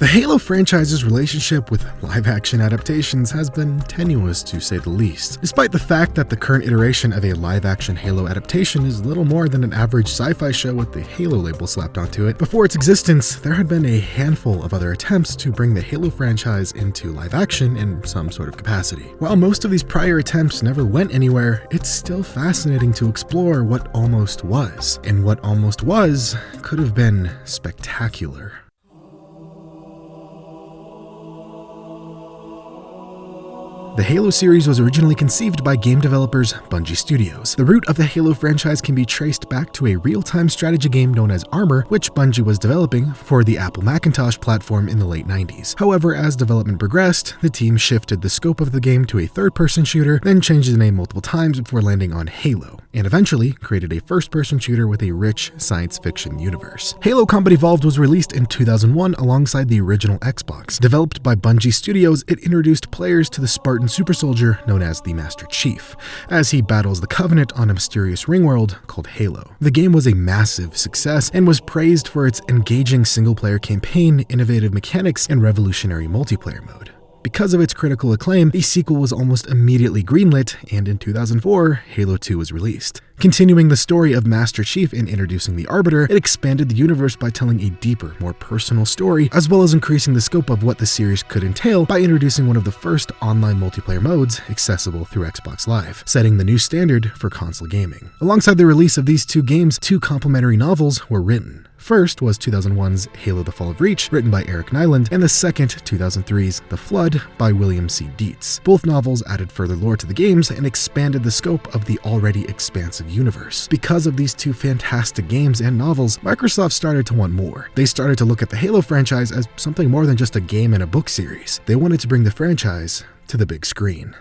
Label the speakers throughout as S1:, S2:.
S1: The Halo franchise's relationship with live-action adaptations has been tenuous, to say the least. Despite the fact that the current iteration of a live-action Halo adaptation is little more than an average sci-fi show with the Halo label slapped onto it, before its existence, there had been a handful of other attempts to bring the Halo franchise into live-action in some sort of capacity. While most of these prior attempts never went anywhere, it's still fascinating to explore what almost was. And what almost was could have been spectacular. The Halo series was originally conceived by game developers Bungie Studios. The root of the Halo franchise can be traced back to a real-time strategy game known as Armor, which Bungie was developing for the Apple Macintosh platform in the late 90s. However, as development progressed, the team shifted the scope of the game to a third-person shooter, then changed the name multiple times before landing on Halo, and eventually created a first-person shooter with a rich science fiction universe. Halo Combat Evolved was released in 2001 alongside the original Xbox. Developed by Bungie Studios, it introduced players to the Spartan super soldier known as the Master Chief, as he battles the Covenant on a mysterious ring world called Halo. The game was a massive success and was praised for its engaging single-player campaign, innovative mechanics, and revolutionary multiplayer mode. Because of its critical acclaim, the sequel was almost immediately greenlit, and in 2004, Halo 2 was released. Continuing the story of Master Chief and introducing the Arbiter, it expanded the universe by telling a deeper, more personal story, as well as increasing the scope of what the series could entail by introducing one of the first online multiplayer modes accessible through Xbox Live, setting the new standard for console gaming. Alongside the release of these two games, two complementary novels were written. First was 2001's Halo: The Fall of Reach, written by Eric Nyland, and the second, 2003's The Flood by William C. Dietz. Both novels added further lore to the games and expanded the scope of the already expansive universe. Because of these two fantastic games and novels, Microsoft started to want more. They started to look at the Halo franchise as something more than just a game and a book series. They wanted to bring the franchise to the big screen.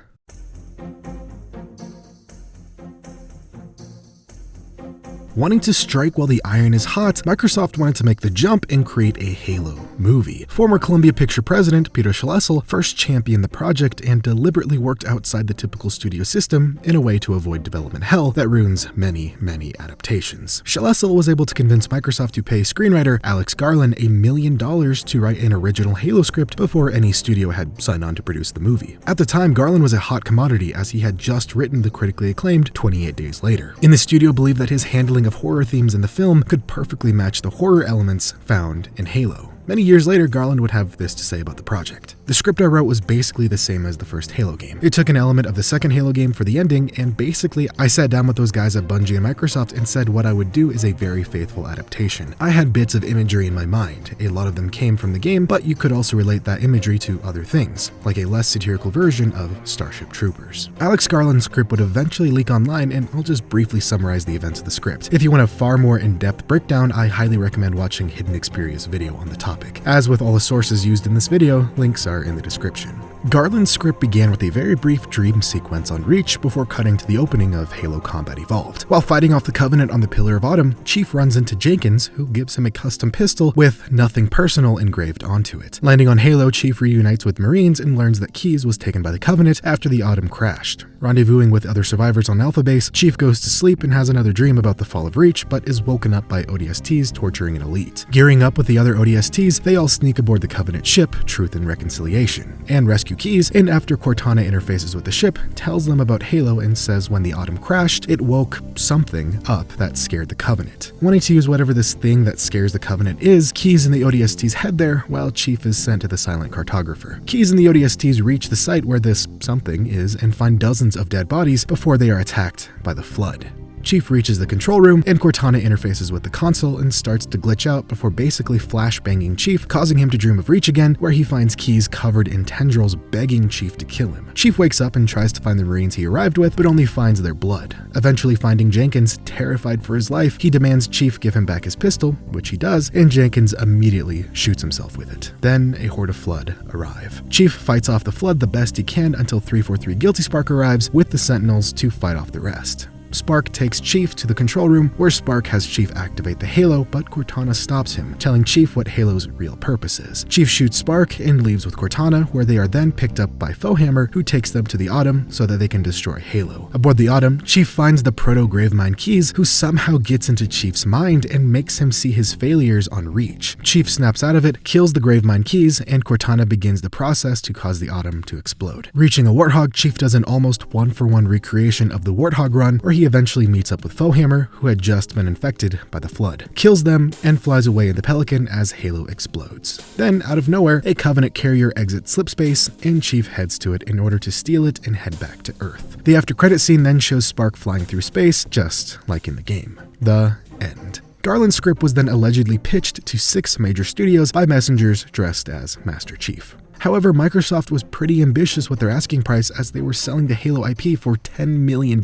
S1: Wanting to strike while the iron is hot, Microsoft wanted to make the jump and create a Halo movie. Former Columbia Picture president Peter Schlessel first championed the project and deliberately worked outside the typical studio system in a way to avoid development hell that ruins many adaptations. Schlessel was able to convince Microsoft to pay screenwriter Alex Garland $1 million to write an original Halo script before any studio had signed on to produce the movie. At the time, Garland was a hot commodity as he had just written the critically acclaimed 28 Days Later. And the studio believed that his handling of horror themes in the film could perfectly match the horror elements found in Halo. Many years later, Garland would have this to say about the project. The script I wrote was basically the same as the first Halo game. It took an element of the second Halo game for the ending, and basically I sat down with those guys at Bungie and Microsoft and said what I would do is a very faithful adaptation. I had bits of imagery in my mind. A lot of them came from the game, but you could also relate that imagery to other things, like a less satirical version of Starship Troopers. Alex Garland's script would eventually leak online, and I'll just briefly summarize the events of the script. If you want a far more in-depth breakdown, I highly recommend watching Hidden Xperia's video on the topic. As with all the sources used in this video, links are in the description. Garland's script began with a very brief dream sequence on Reach before cutting to the opening of Halo Combat Evolved. While fighting off the Covenant on the Pillar of Autumn, Chief runs into Jenkins, who gives him a custom pistol with "Nothing Personal" engraved onto it. Landing on Halo, Chief reunites with Marines and learns that Keyes was taken by the Covenant after the Autumn crashed. Rendezvousing with other survivors on Alpha Base, Chief goes to sleep and has another dream about the Fall of Reach, but is woken up by ODSTs torturing an elite. Gearing up with the other ODSTs, they all sneak aboard the Covenant ship, Truth and Reconciliation, and rescue Keyes, and after Cortana interfaces with the ship, tells them about Halo and says when the Autumn crashed, it woke something up that scared the Covenant. Wanting to use whatever this thing that scares the Covenant is, Keyes and the ODSTs head there, while Chief is sent to the Silent Cartographer. Keyes and the ODSTs reach the site where this something is and find dozens of dead bodies before they are attacked by the Flood. Chief reaches the control room, and Cortana interfaces with the console and starts to glitch out before basically flashbanging Chief, causing him to dream of Reach again, where he finds Keyes covered in tendrils begging Chief to kill him. Chief wakes up and tries to find the Marines he arrived with, but only finds their blood. Eventually finding Jenkins, terrified for his life, he demands Chief give him back his pistol, which he does, and Jenkins immediately shoots himself with it. Then a horde of Flood arrive. Chief fights off the Flood the best he can until 343 Guilty Spark arrives with the Sentinels to fight off the rest. Spark takes Chief to the control room, where Spark has Chief activate the Halo, but Cortana stops him, telling Chief what Halo's real purpose is. Chief shoots Spark and leaves with Cortana, where they are then picked up by Foehammer, who takes them to the Autumn so that they can destroy Halo. Aboard the Autumn, Chief finds the Proto-Gravemind keys, who somehow gets into Chief's mind and makes him see his failures on Reach. Chief snaps out of it, kills the Gravemind keys, and Cortana begins the process to cause the Autumn to explode. Reaching a Warthog, Chief does an almost one-for-one recreation of the Warthog run, where he eventually meets up with Foehammer, who had just been infected by the Flood, kills them, and flies away in the Pelican as Halo explodes. Then, out of nowhere, a Covenant carrier exits slipspace, and Chief heads to it in order to steal it and head back to Earth. The after-credit scene then shows Spark flying through space, just like in the game. The end. Garland's script was then allegedly pitched to 6 major studios by messengers dressed as Master Chief. However, Microsoft was pretty ambitious with their asking price, as they were selling the Halo IP for $10 million,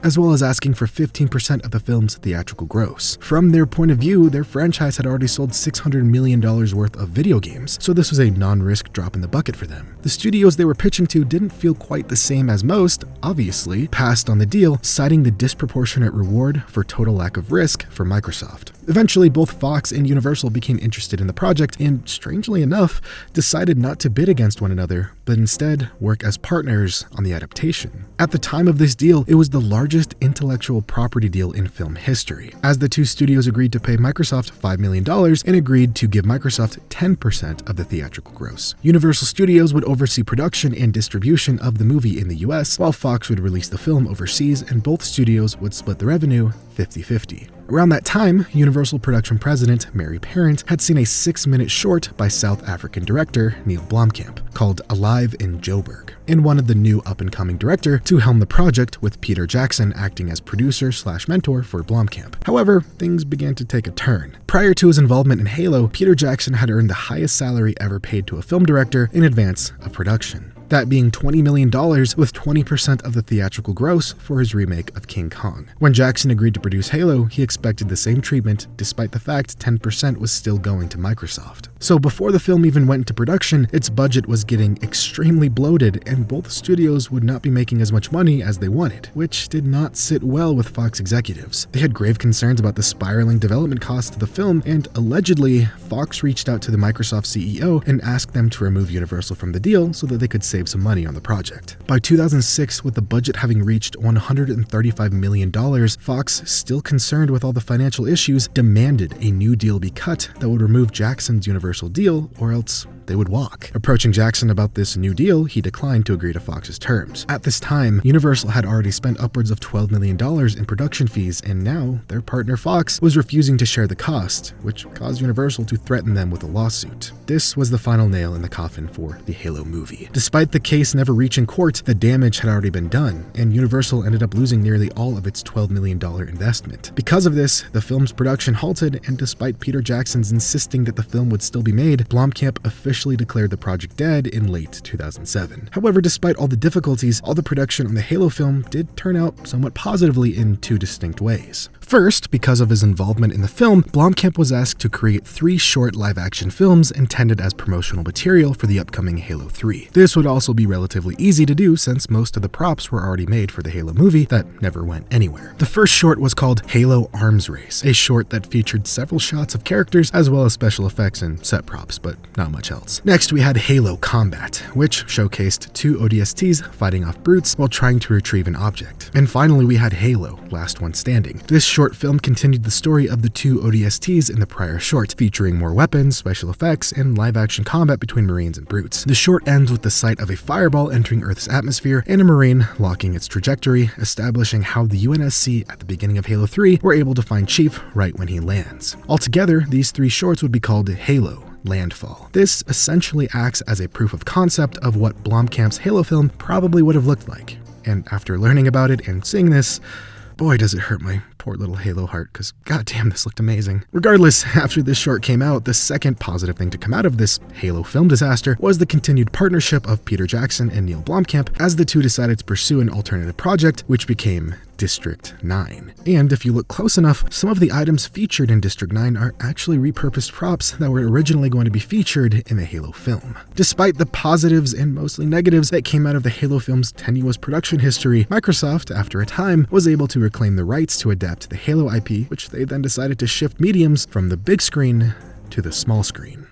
S1: as well as asking for 15% of the film's theatrical gross. From their point of view, their franchise had already sold $600 million worth of video games, so this was a non-risk drop in the bucket for them. The studios they were pitching to didn't feel quite the same as most, obviously, passed on the deal, citing the disproportionate reward for total lack of risk for Microsoft. Eventually, both Fox and Universal became interested in the project and, strangely enough, decided not to bid against one another, but instead work as partners on the adaptation. At the time of this deal, it was the largest intellectual property deal in film history, as the 2 studios agreed to pay Microsoft $5 million and agreed to give Microsoft 10% of the theatrical gross. Universal Studios would oversee production and distribution of the movie in the US, while Fox would release the film overseas, and both studios would split the revenue 50-50. Around that time, Universal production president Mary Parent had seen a 6-minute short by South African director Neil Blomkamp called Alive in Joburg, and wanted the new up-and-coming director to helm the project, with Peter Jackson acting as producer/mentor for Blomkamp. However, things began to take a turn. Prior to his involvement in Halo, Peter Jackson had earned the highest salary ever paid to a film director in advance of production, that being $20 million, with 20% of the theatrical gross for his remake of King Kong. When Jackson agreed to produce Halo, he expected the same treatment, despite the fact 10% was still going to Microsoft. So before the film even went into production, its budget was getting extremely bloated, and both studios would not be making as much money as they wanted, which did not sit well with Fox executives. They had grave concerns about the spiraling development costs of the film, and allegedly, Fox reached out to the Microsoft CEO and asked them to remove Universal from the deal so that they could save some money on the project. By 2006, with the budget having reached $135 million, Fox, still concerned with all the financial issues, demanded a new deal be cut that would remove Jackson's Universal deal, or else they would walk. Approaching Jackson about this new deal, he declined to agree to Fox's terms. At this time, Universal had already spent upwards of $12 million in production fees, and now their partner Fox was refusing to share the cost, which caused Universal to threaten them with a lawsuit. This was the final nail in the coffin for the Halo movie. Despite the case never reaching court, the damage had already been done, and Universal ended up losing nearly all of its $12 million investment. Because of this, the film's production halted, and despite Peter Jackson's insisting that the film would still be made, Blomkamp officially declared the project dead in late 2007. However, despite all the difficulties, all the production on the Halo film did turn out somewhat positively in 2 distinct ways. First, because of his involvement in the film, Blomkamp was asked to create 3 short live-action films intended as promotional material for the upcoming Halo 3. This would also be relatively easy to do, since most of the props were already made for the Halo movie that never went anywhere. The first short was called Halo Arms Race, a short that featured several shots of characters as well as special effects and set props, but not much else. Next, we had Halo Combat, which showcased 2 ODSTs fighting off brutes while trying to retrieve an object. And finally, we had Halo Last One Standing. This short film continued the story of the 2 ODSTs in the prior short, featuring more weapons, special effects, and live-action combat between Marines and brutes. The short ends with the sight of a fireball entering Earth's atmosphere and a Marine locking its trajectory, establishing how the UNSC at the beginning of Halo 3 were able to find Chief right when he lands. Altogether, these 3 shorts would be called Halo Landfall. This essentially acts as a proof of concept of what Blomkamp's Halo film probably would have looked like. And after learning about it and seeing this, boy does it hurt my poor little Halo heart, because goddamn, this looked amazing. Regardless, after this short came out, the second positive thing to come out of this Halo film disaster was the continued partnership of Peter Jackson and Neil Blomkamp, as the two decided to pursue an alternative project, which became District 9. And if you look close enough, some of the items featured in District 9 are actually repurposed props that were originally going to be featured in the Halo film. Despite the positives and mostly negatives that came out of the Halo film's tenuous production history, Microsoft, after a time, was able to reclaim the rights to adapt the Halo IP, which they then decided to shift mediums from the big screen to the small screen.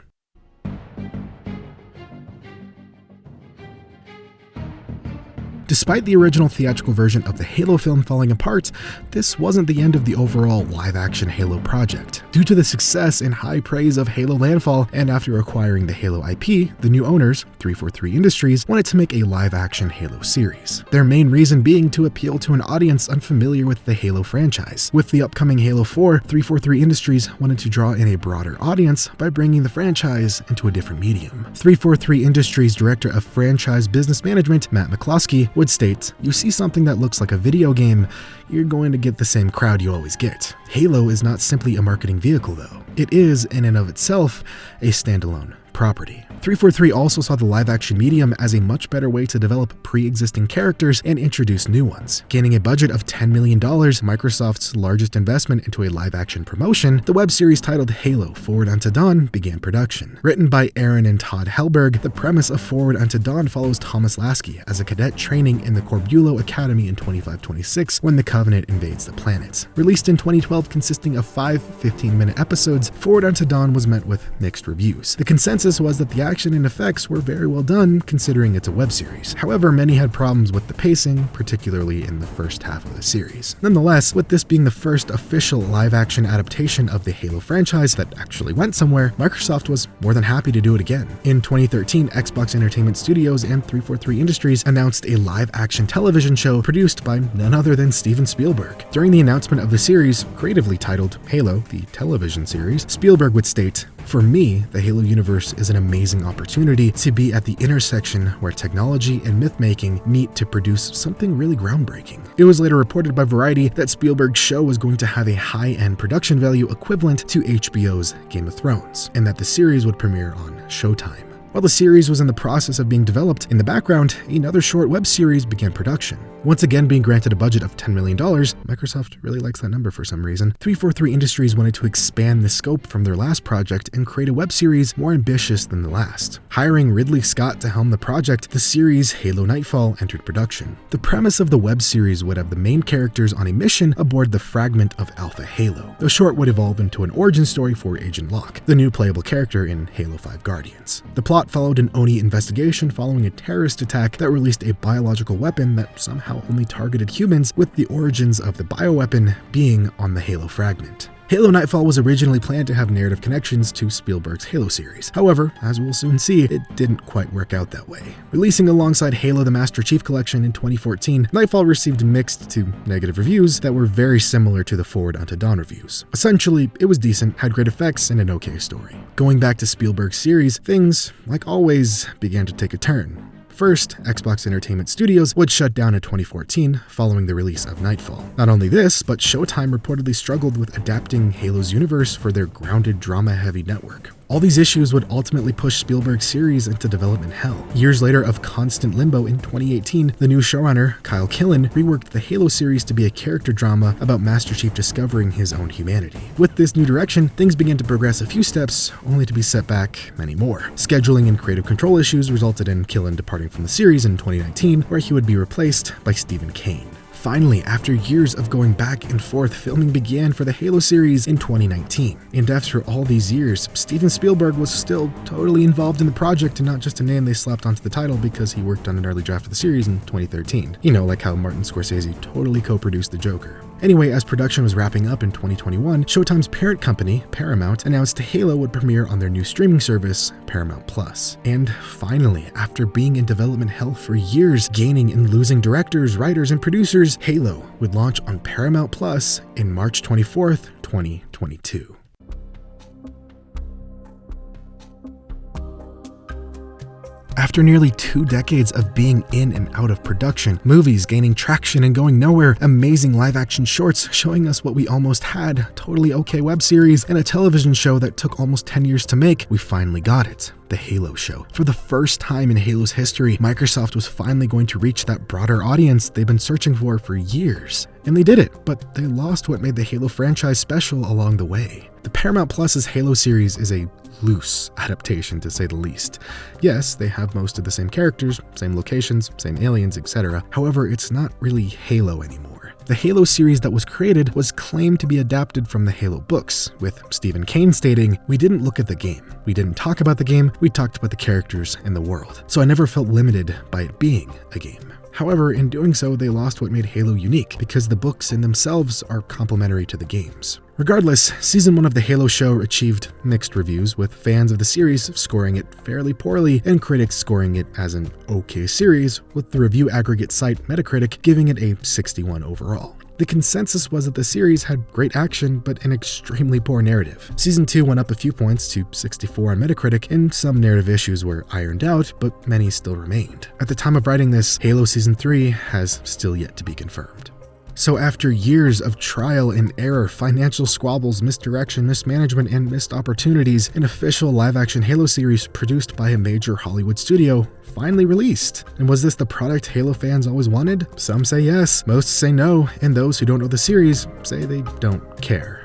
S1: Despite the original theatrical version of the Halo film falling apart, this wasn't the end of the overall live-action Halo project. Due to the success and high praise of Halo Landfall, and after acquiring the Halo IP, the new owners, 343 Industries, wanted to make a live-action Halo series. Their main reason being to appeal to an audience unfamiliar with the Halo franchise. With the upcoming Halo 4, 343 Industries wanted to draw in a broader audience by bringing the franchise into a different medium. 343 Industries Director of Franchise Business Management, Matt McCloskey, would state, "You see something that looks like a video game, you're going to get the same crowd you always get. Halo is not simply a marketing vehicle though. It is, in and of itself, a standalone property." 343 also saw the live-action medium as a much better way to develop pre-existing characters and introduce new ones. Gaining a budget of $10 million, Microsoft's largest investment into a live-action promotion, the web series titled Halo Forward Unto Dawn began production. Written by Aaron and Todd Hellberg, the premise of Forward Unto Dawn follows Thomas Lasky as a cadet training in the Corbulo Academy in 2526 when the Covenant invades the planet. Released in 2012 consisting of 5 15-minute episodes, Forward Unto Dawn was met with mixed reviews. The consensus was that the action and effects were very well done considering it's a web series. However, many had problems with the pacing, particularly in the first half of the series. Nonetheless, with this being the first official live-action adaptation of the Halo franchise that actually went somewhere, Microsoft was more than happy to do it again. In 2013, Xbox Entertainment Studios and 343 Industries announced a live-action television show produced by none other than Steven Spielberg. During the announcement of the series, creatively titled Halo, the television series, Spielberg would state, "For me, the Halo universe is an amazing opportunity to be at the intersection where technology and myth-making meet to produce something really groundbreaking." It was later reported by Variety that Spielberg's show was going to have a high-end production value equivalent to HBO's Game of Thrones, and that the series would premiere on Showtime. While the series was in the process of being developed, in the background, another short web series began production. Once again being granted a budget of $10 million, Microsoft really likes that number for some reason, 343 Industries wanted to expand the scope from their last project and create a web series more ambitious than the last. Hiring Ridley Scott to helm the project, the series Halo Nightfall entered production. The premise of the web series would have the main characters on a mission aboard the fragment of Alpha Halo. The short would evolve into an origin story for Agent Locke, the new playable character in Halo 5 Guardians. The plot followed an ONI investigation following a terrorist attack that released a biological weapon that somehow only targeted humans, with the origins of the bioweapon being on the Halo fragment. Halo Nightfall was originally planned to have narrative connections to Spielberg's Halo series. However, as we'll soon see, it didn't quite work out that way. Releasing alongside Halo the Master Chief Collection in 2014, Nightfall received mixed to negative reviews that were very similar to the Forward Unto Dawn reviews. Essentially, it was decent, had great effects, and an okay story. Going back to Spielberg's series, things, like always, began to take a turn. First, Xbox Entertainment Studios would shut down in 2014 following the release of Nightfall. Not only this, but Showtime reportedly struggled with adapting Halo's universe for their grounded, drama-heavy network. All these issues would ultimately push Spielberg's series into development hell. Years later of constant limbo in 2018, the new showrunner, Kyle Killen, reworked the Halo series to be a character drama about Master Chief discovering his own humanity. With this new direction, things began to progress a few steps, only to be set back many more. Scheduling and creative control issues resulted in Killen departing from the series in 2019, where he would be replaced by Stephen Kane. Finally, after years of going back and forth, filming began for the Halo series in 2019. And after all these years, Steven Spielberg was still totally involved in the project and not just a name they slapped onto the title because he worked on an early draft of the series in 2013. You know, like how Martin Scorsese totally co-produced The Joker. Anyway, as production was wrapping up in 2021, Showtime's parent company, Paramount, announced Halo would premiere on their new streaming service, Paramount Plus. And finally, after being in development hell for years, gaining and losing directors, writers, and producers, Halo would launch on Paramount Plus in March 24th, 2022. After nearly 2 decades of being in and out of production, movies gaining traction and going nowhere, amazing live-action shorts showing us what we almost had, totally okay web series, and a television show that took almost 10 years to make, we finally got it. The Halo show. For the first time in Halo's history, Microsoft was finally going to reach that broader audience they've been searching for years. And they did it, but they lost what made the Halo franchise special along the way. The Paramount Plus's Halo series is a loose adaptation, to say the least. Yes, they have most of the same characters, same locations, same aliens, etc. However, it's not really Halo anymore. The Halo series that was created was claimed to be adapted from the Halo books, with Stephen Kane stating, "We didn't look at the game. We didn't talk about the game, we talked about the characters and the world. So I never felt limited by it being a game." However, in doing so, they lost what made Halo unique, because the books in themselves are complementary to the games. Regardless, Season 1 of the Halo show achieved mixed reviews, with fans of the series scoring it fairly poorly and critics scoring it as an okay series, with the review aggregate site Metacritic giving it a 61 overall. The consensus was that the series had great action, but an extremely poor narrative. Season 2 went up a few points to 64 on Metacritic, and some narrative issues were ironed out, but many still remained. At the time of writing this, Halo Season 3 has still yet to be confirmed. So after years of trial and error, financial squabbles, misdirection, mismanagement, and missed opportunities, an official live-action Halo series produced by a major Hollywood studio finally released. And was this the product Halo fans always wanted? Some say yes, most say no, and those who don't know the series say they don't care.